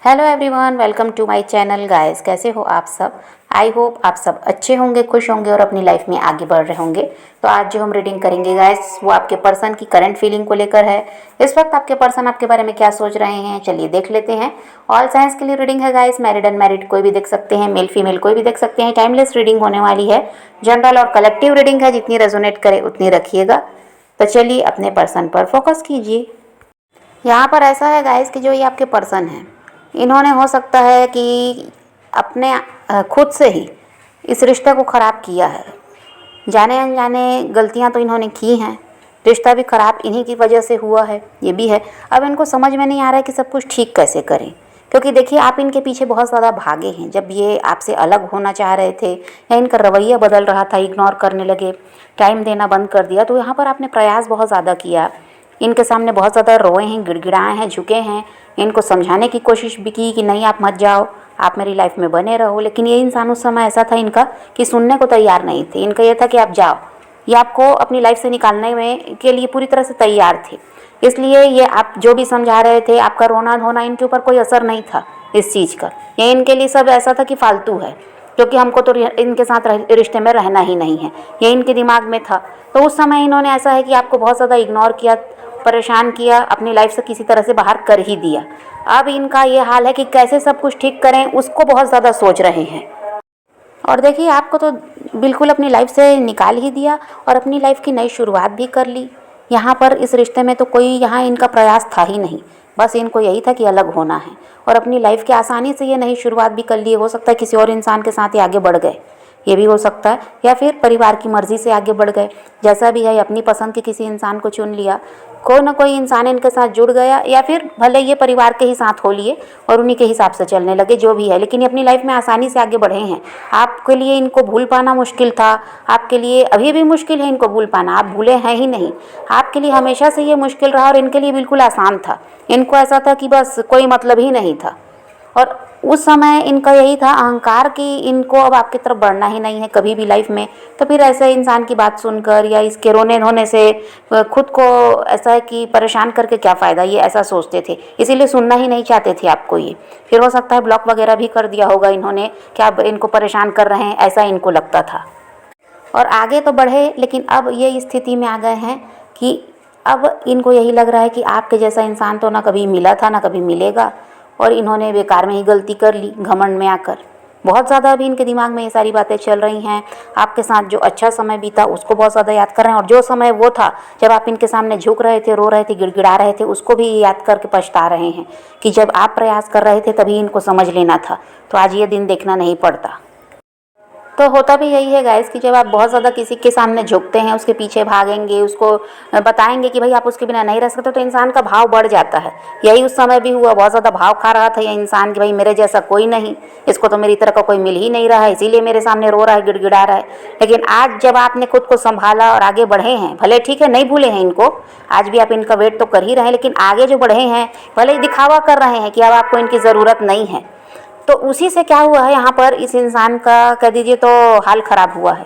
Hello everyone, welcome to my channel guys. कैसे हो आप सब? आई होप आप सब अच्छे होंगे, खुश होंगे और अपनी लाइफ में आगे बढ़ रहे होंगे। तो आज जो हम रीडिंग करेंगे गाइस, वो आपके पर्सन की करंट फीलिंग को लेकर है। इस वक्त आपके पर्सन आपके बारे में क्या सोच रहे हैं, चलिए देख लेते हैं। ऑल साइंस के लिए रीडिंग है गाइस, मैरिड अनमैरिड कोई भी देख सकते हैं, मेल फीमेल कोई भी देख सकते हैं। टाइमलेस रीडिंग होने वाली है, जनरल और कलेक्टिव रीडिंग है, जितनी रेजोनेट करे उतनी रखिएगा। तो चलिए अपने पर्सन पर फोकस कीजिए। यहाँ पर ऐसा है गाइस कि जो ये आपके पर्सन हैं, इन्होंने हो सकता है कि अपने खुद से ही इस रिश्ते को ख़राब किया है। जाने अनजाने गलतियाँ तो इन्होंने की हैं, रिश्ता भी ख़राब इन्हीं की वजह से हुआ है, ये भी है। अब इनको समझ में नहीं आ रहा है कि सब कुछ ठीक कैसे करें, क्योंकि देखिए आप इनके पीछे बहुत ज़्यादा भागे हैं। जब ये आपसे अलग होना चाह रहे थे या इनका रवैया बदल रहा था, इग्नोर करने लगे, टाइम देना बंद कर दिया, तो यहाँ पर आपने प्रयास बहुत ज़्यादा किया। इनके सामने बहुत ज़्यादा रोए हैं, गिड़गिड़ाए हैं, झुके हैं। इनको समझाने की कोशिश भी की कि नहीं आप मत जाओ, आप मेरी लाइफ में बने रहो। लेकिन ये इंसान उस समय ऐसा था इनका कि सुनने को तैयार नहीं थे। इनका ये था कि आप जाओ, ये आपको अपनी लाइफ से निकालने में के लिए पूरी तरह से तैयार थे। इसलिए ये आप जो भी समझा रहे थे, आपका रोना धोना इनके ऊपर कोई असर नहीं था इस चीज़ का। ये इनके लिए सब ऐसा था कि फालतू है, क्योंकि हमको तो इनके साथ रिश्ते में रहना ही नहीं है, ये इनके दिमाग में था। तो उस समय इन्होंने ऐसा है कि आपको बहुत ज़्यादा इग्नोर किया, परेशान किया, अपनी लाइफ से किसी तरह से बाहर कर ही दिया। अब इनका ये हाल है कि कैसे सब कुछ ठीक करें, उसको बहुत ज़्यादा सोच रहे हैं। और देखिए आपको तो बिल्कुल अपनी लाइफ से निकाल ही दिया और अपनी लाइफ की नई शुरुआत भी कर ली। यहाँ पर इस रिश्ते में तो कोई यहाँ इनका प्रयास था ही नहीं, बस इनको यही था कि अलग होना है और अपनी लाइफ की आसानी से ये नई शुरुआत भी कर लिए। हो सकता है किसी और इंसान के साथ ही आगे बढ़ गए, ये भी हो सकता है, या फिर परिवार की मर्ज़ी से आगे बढ़ गए। जैसा भी है, अपनी पसंद के किसी इंसान को चुन लिया, कोई ना कोई इंसान इनके साथ जुड़ गया, या फिर भले ये परिवार के ही साथ हो लिए और उन्हीं के हिसाब से चलने लगे, जो भी है। लेकिन ये अपनी लाइफ में आसानी से आगे बढ़े हैं। आपके लिए इनको भूल पाना मुश्किल था, आपके लिए अभी भी मुश्किल है इनको भूल पाना, आप भूले हैं ही नहीं। आपके लिए हमेशा से ये मुश्किल रहा और इनके लिए बिल्कुल आसान था। इनको ऐसा था कि बस कोई मतलब ही नहीं था। और उस समय इनका यही था अहंकार कि इनको अब आपकी तरफ बढ़ना ही नहीं है कभी भी लाइफ में। तो फिर ऐसे इंसान की बात सुनकर या इसके रोने धोने से खुद को ऐसा है कि परेशान करके क्या फ़ायदा, ये ऐसा सोचते थे। इसीलिए सुनना ही नहीं चाहते थे आपको ये। फिर हो सकता है ब्लॉक वगैरह भी कर दिया होगा इन्होंने कि आप इनको परेशान कर रहे हैं, ऐसा इनको लगता था। और आगे तो बढ़े, लेकिन अब ये स्थिति में आ गए हैं कि अब इनको यही लग रहा है कि आपके जैसा इंसान तो ना कभी मिला था ना कभी मिलेगा, और इन्होंने बेकार में ही गलती कर ली घमंड में आकर। बहुत ज़्यादा अभी इनके दिमाग में ये सारी बातें चल रही हैं। आपके साथ जो अच्छा समय बीता उसको बहुत ज़्यादा याद कर रहे हैं, और जो समय वो था जब आप इनके सामने झुक रहे थे, रो रहे थे, गिड़गिड़ा रहे थे, उसको भी याद करके पछता रहे हैं कि जब आप प्रयास कर रहे थे तभी इनको समझ लेना था, तो आज ये दिन देखना नहीं पड़ता। तो होता भी यही है गाइस कि जब आप बहुत ज़्यादा किसी के सामने झुकते हैं, उसके पीछे भागेंगे, उसको बताएंगे कि भाई आप उसके बिना नहीं रह सकते, तो इंसान का भाव बढ़ जाता है। यही उस समय भी हुआ, बहुत ज़्यादा भाव खा रहा था ये इंसान कि भाई मेरे जैसा कोई नहीं, इसको तो मेरी तरह का कोई मिल ही नहीं रहा है, इसीलिए मेरे सामने रो रहा है, गिड़गिड़ा रहा है। लेकिन आज जब आपने खुद को संभाला और आगे बढ़े हैं, भले ठीक है नहीं भूले हैं इनको, आज भी आप इनका वेट तो कर ही रहे हैं, लेकिन आगे जो बढ़े हैं, भले ही दिखावा कर रहे हैं कि अब आपको इनकी ज़रूरत नहीं है, तो उसी से क्या हुआ है, यहाँ पर इस इंसान का कह दीजिए तो हाल ख़राब हुआ है।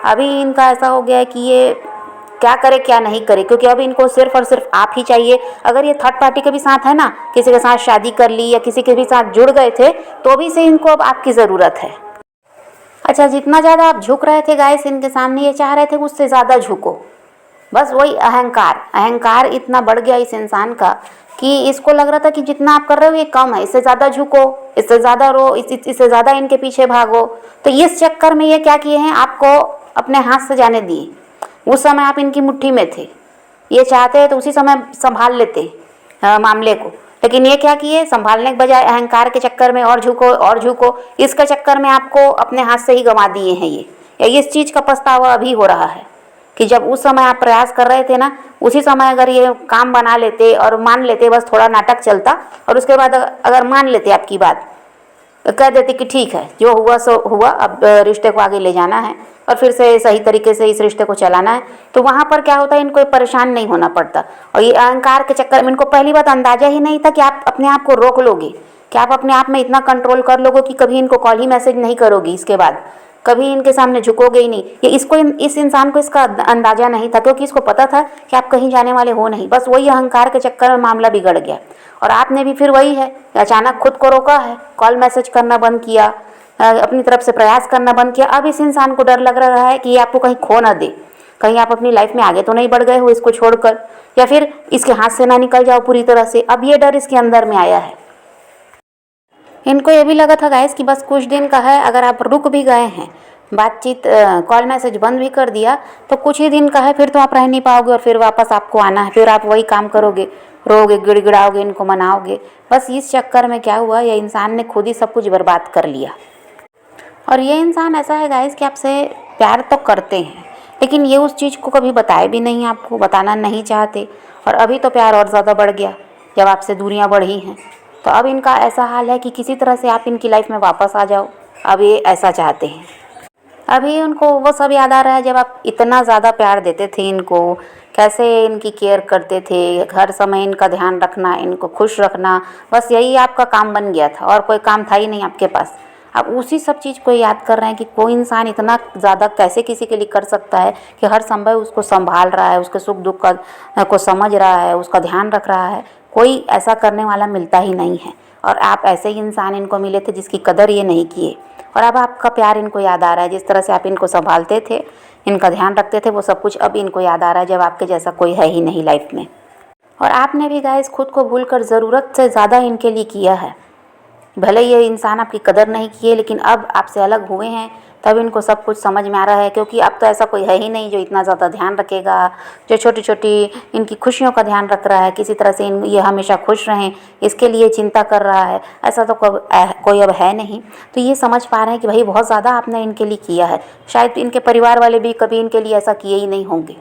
अभी इनका ऐसा हो गया है कि ये क्या करे क्या नहीं करे, क्योंकि अब इनको सिर्फ और सिर्फ आप ही चाहिए। अगर ये थर्ड पार्टी के भी साथ है ना, किसी के साथ शादी कर ली या किसी के भी साथ जुड़ गए थे, तो भी से इनको अब आपकी ज़रूरत है। अच्छा, जितना ज़्यादा आप झुक रहे थे गाइस इनके सामने, ये चाह रहे थे उससे ज़्यादा झुको। बस वही अहंकार अहंकार इतना बढ़ गया इस इंसान का कि इसको लग रहा था कि जितना आप कर रहे हो ये कम है, इससे ज़्यादा झुको, इससे ज़्यादा रो, इससे ज़्यादा इनके पीछे भागो। तो इस चक्कर में ये क्या किए हैं, आपको अपने हाथ से जाने दिए। उस समय आप इनकी मुट्ठी में थे, ये चाहते हैं तो उसी समय संभाल लेते मामले को। लेकिन ये क्या किए, संभालने के बजाय अहंकार के चक्कर में और झुको और झुको, इसके चक्कर में आपको अपने हाथ से ही गंवा दिए हैं ये। इस चीज़ का पछतावा अभी हो रहा है कि जब उस समय आप प्रयास कर रहे थे ना, उसी समय अगर ये काम बना लेते और मान लेते, बस थोड़ा नाटक चलता और उसके बाद अगर मान लेते आपकी बात, कह देते कि ठीक है जो हुआ सो हुआ, अब रिश्ते को आगे ले जाना है और फिर से सही तरीके से इस रिश्ते को चलाना है, तो वहाँ पर क्या होता है, इनको परेशान नहीं होना पड़ता। और ये अहंकार के चक्कर में इनको पहली बात अंदाजा ही नहीं था कि आप अपने आप को रोक लोगे, क्या आप अपने आप में इतना कंट्रोल कर लोगे कि कभी इनको कॉल ही मैसेज नहीं करोगी, इसके बाद कभी इनके सामने झुकोगे ही नहीं? ये इस इंसान को इसका अंदाजा नहीं था, क्योंकि इसको पता था कि आप कहीं जाने वाले हो नहीं। बस वही अहंकार के चक्कर में मामला बिगड़ गया। और आपने भी फिर वही है, अचानक खुद को रोका है, कॉल मैसेज करना बंद किया, अपनी तरफ से प्रयास करना बंद किया। अब इस इंसान को डर लग रहा है कि ये आपको कहीं खो ना दे, कहीं आप अपनी लाइफ में आगे तो नहीं बढ़ गए हो इसको छोड़कर, या फिर इसके हाथ से ना निकल जाओ पूरी तरह से। अब ये डर इसके अंदर में आया है। इनको ये भी लगा था गाइस कि बस कुछ दिन का है, अगर आप रुक भी गए हैं, बातचीत कॉल मैसेज बंद भी कर दिया, तो कुछ ही दिन का है, फिर तो आप रह नहीं पाओगे और फिर वापस आपको आना है, फिर आप वही काम करोगे, रोगे, गिड़गिड़ाओगे, इनको मनाओगे। बस इस चक्कर में क्या हुआ, ये इंसान ने खुद ही सब कुछ बर्बाद कर लिया। और ये इंसान ऐसा है गाइस कि आपसे प्यार तो करते हैं, लेकिन ये उस चीज़ को कभी बताए भी नहीं, आपको बताना नहीं चाहते। और अभी तो प्यार और ज़्यादा बढ़ गया जब आपसे दूरियां बढ़ी हैं। तो अब इनका ऐसा हाल है कि किसी तरह से आप इनकी लाइफ में वापस आ जाओ, अब ये ऐसा चाहते हैं। अभी उनको वो सब याद आ रहा है जब आप इतना ज़्यादा प्यार देते थे इनको, कैसे इनकी केयर करते थे, हर समय इनका ध्यान रखना, इनको खुश रखना, बस यही आपका काम बन गया था और कोई काम था ही नहीं आपके पास। अब उसी सब चीज़ को याद कर रहे हैं कि कोई इंसान इतना ज़्यादा कैसे किसी के लिए कर सकता है कि हर समय उसको संभाल रहा है, उसके सुख दुख को समझ रहा है, उसका ध्यान रख रहा है। कोई ऐसा करने वाला मिलता ही नहीं है। और आप ऐसे ही इंसान इनको मिले थे जिसकी कदर ये नहीं किए, और अब आपका प्यार इनको याद आ रहा है। जिस तरह से आप इनको संभालते थे, इनका ध्यान रखते थे, वो सब कुछ अब इनको याद आ रहा है जब आपके जैसा कोई है ही नहीं लाइफ में। और आपने भी गाइस खुद को भूलकर ज़रूरत से ज़्यादा इनके लिए किया है। भले ये इंसान आपकी कदर नहीं किए, लेकिन अब आपसे अलग हुए हैं तब इनको सब कुछ समझ में आ रहा है, क्योंकि अब तो ऐसा कोई है ही नहीं जो इतना ज़्यादा ध्यान रखेगा, जो छोटी छोटी इनकी खुशियों का ध्यान रख रहा है, किसी तरह से ये हमेशा खुश रहें इसके लिए चिंता कर रहा है। ऐसा तो कोई अब है नहीं। तो ये समझ पा रहे हैं कि भाई बहुत ज़्यादा आपने इनके लिए किया है। शायद इनके परिवार वाले भी कभी इनके लिए ऐसा किए ही नहीं होंगे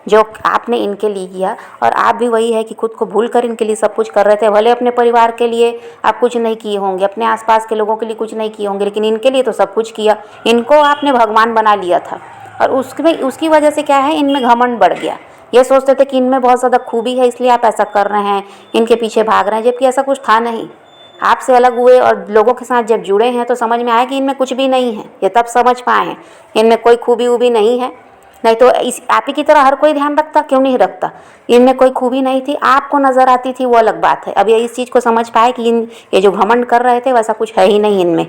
जो आपने इनके लिए किया। और आप भी वही है कि खुद को भूल कर इनके लिए सब कुछ कर रहे थे। भले अपने परिवार के लिए आप कुछ नहीं किए होंगे, अपने आसपास के लोगों के लिए कुछ नहीं किए होंगे, लेकिन इनके लिए तो सब कुछ किया। इनको आपने भगवान बना लिया था, और उसकी वजह से क्या है, इनमें घमंड बढ़ गया। ये सोचते थे कि इनमें बहुत ज़्यादा खूबी है इसलिए आप ऐसा कर रहे हैं, इनके पीछे भाग रहे हैं, जबकि ऐसा कुछ था नहीं। आपसे अलग हुए और लोगों के साथ जब जुड़े हैं तो समझ में आया कि इनमें कुछ भी नहीं है। ये तब समझ पाए हैं इनमें कोई खूबी वूबी नहीं है। नहीं तो इस आप ही की तरह हर कोई ध्यान रखता, क्यों नहीं रखता। इनमें कोई खूबी नहीं थी, आपको नज़र आती थी, वो अलग बात है। अब ये इस चीज़ को समझ पाए कि ये जो घमंड कर रहे थे वैसा कुछ है ही नहीं इनमें।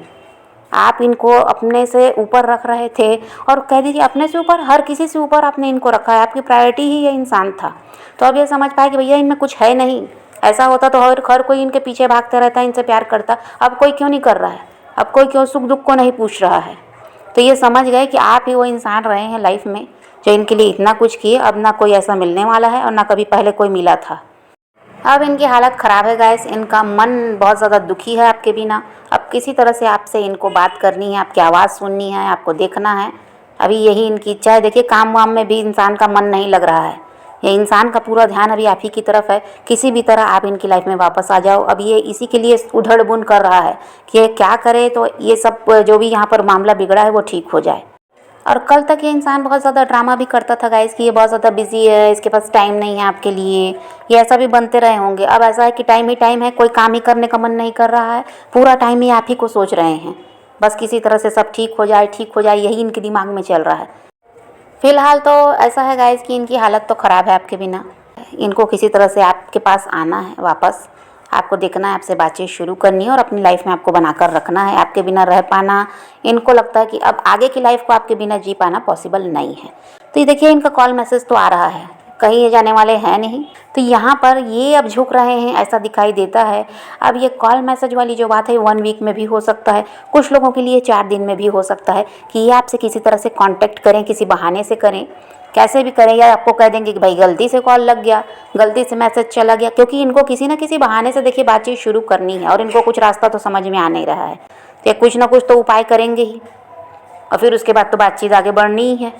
आप इनको अपने से ऊपर रख रहे थे, और कह दीजिए अपने से ऊपर, हर किसी से ऊपर आपने इनको रखा है। आपकी प्रायोरिटी ही ये इंसान था। तो अब ये समझ पाए कि भैया इनमें कुछ है नहीं। ऐसा होता तो हर कोई इनके पीछे भागता रहता, इनसे प्यार करता। अब कोई क्यों नहीं कर रहा है, अब कोई क्यों सुख दुख को नहीं पूछ रहा है। तो ये समझ गए कि आप ही वो इंसान रहे हैं लाइफ में जो इनके लिए इतना कुछ किए। अब ना कोई ऐसा मिलने वाला है और ना कभी पहले कोई मिला था। अब इनकी हालत ख़राब है गाइस, इनका मन बहुत ज़्यादा दुखी है आपके बिना। अब किसी तरह से आपसे इनको बात करनी है, आपकी आवाज़ सुननी है, आपको देखना है। अभी यही इनकी इच्छा है। देखिए काम वाम में भी इंसान का मन नहीं लग रहा है। ये इंसान का पूरा ध्यान अभी आप ही की तरफ है। किसी भी तरह आप इनकी लाइफ में वापस आ जाओ। अब ये इसी के लिए उधड़ बुन कर रहा है कि ये क्या करे तो ये सब जो भी यहाँ पर मामला बिगड़ा है वो ठीक हो जाए। और कल तक ये इंसान बहुत ज़्यादा ड्रामा भी करता था गाइस कि ये बहुत ज़्यादा बिजी है, इसके पास टाइम नहीं है आपके लिए। ये ऐसा भी बनते रहे होंगे। अब ऐसा है कि टाइम ही टाइम है, कोई काम ही करने का मन नहीं कर रहा है, पूरा टाइम ही आप ही को सोच रहे हैं। बस किसी तरह से सब ठीक हो जाए, ठीक हो जाए, यही इनके दिमाग में चल रहा है। फिलहाल तो ऐसा है गाइस कि इनकी हालत तो ख़राब है आपके बिना। इनको किसी तरह से आपके पास आना है वापस, आपको देखना है, आपसे बातचीत शुरू करनी है और अपनी लाइफ में आपको बनाकर रखना है। आपके बिना रह पाना, इनको लगता है कि अब आगे की लाइफ को आपके बिना जी पाना पॉसिबल नहीं है। तो ये देखिए इनका कॉल मैसेज तो आ रहा है, कहीं ये जाने वाले हैं नहीं। तो यहाँ पर ये अब झुक रहे हैं ऐसा दिखाई देता है। अब ये कॉल मैसेज वाली जो बात है 1 वीक में भी हो सकता है, कुछ लोगों के लिए 4 दिन में भी हो सकता है कि ये आपसे किसी तरह से कांटेक्ट करें, किसी बहाने से करें, कैसे भी करें, या आपको कह देंगे कि भाई गलती से कॉल लग गया, गलती से मैसेज चला गया। क्योंकि इनको किसी न किसी बहाने से देखिए बातचीत शुरू करनी है और इनको कुछ रास्ता तो समझ में आ नहीं रहा है। तो ये कुछ ना कुछ तो उपाय करेंगे ही, और फिर उसके बाद तो बातचीत आगे बढ़नी ही है।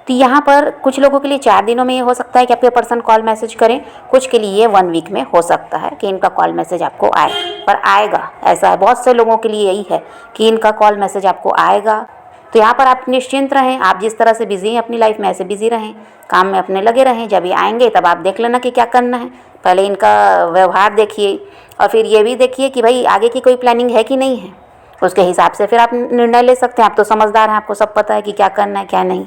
तो यहाँ पर कुछ लोगों के लिए 4 दिनों में ये हो सकता है कि आपके पर्सन कॉल मैसेज करें, कुछ के लिए 1 वीक में हो सकता है कि इनका कॉल मैसेज आपको आए, पर आएगा। ऐसा है, बहुत से लोगों के लिए यही है कि इनका कॉल मैसेज आपको आएगा। तो यहाँ पर आप निश्चिंत रहें, आप जिस तरह से बिजी हैं अपनी लाइफ में ऐसे बिजी रहें, काम में अपने लगे रहें। जब ये आएंगे तब आप देख लेना कि क्या करना है। पहले इनका व्यवहार देखिए, और फिर ये भी देखिए कि भाई आगे की कोई प्लानिंग है कि नहीं है, उसके हिसाब से फिर आप निर्णय ले सकते हैं। आप तो समझदार हैं, आपको सब पता है कि क्या करना है क्या नहीं,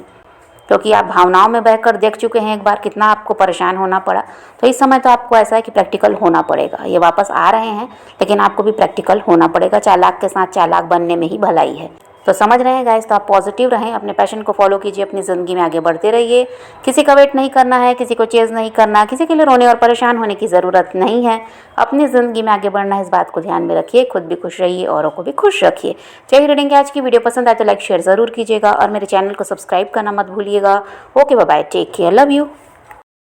क्योंकि आप भावनाओं में बहकर देख चुके हैं एक बार कितना आपको परेशान होना पड़ा। तो इस समय तो आपको ऐसा है कि प्रैक्टिकल होना पड़ेगा। ये वापस आ रहे हैं लेकिन आपको भी प्रैक्टिकल होना पड़ेगा। चालाक के साथ चालाक बनने में ही भलाई है। तो समझ रहे हैं गाइस, तो आप पॉजिटिव रहें, अपने पैशन को फॉलो कीजिए, अपनी ज़िंदगी में आगे बढ़ते रहिए। किसी का वेट नहीं करना है, किसी को चेज़ नहीं करना, किसी के लिए रोने और परेशान होने की ज़रूरत नहीं है। अपनी ज़िंदगी में आगे बढ़ना है, इस बात को ध्यान में रखिए। खुद भी खुश रहिए, औरों को भी खुश रखिए। चलिए रीडिंग की आज की वीडियो पसंद आए तो लाइक शेयर ज़रूर कीजिएगा और मेरे चैनल को सब्सक्राइब करना मत भूलिएगा। Okay bye bye, take care, love you.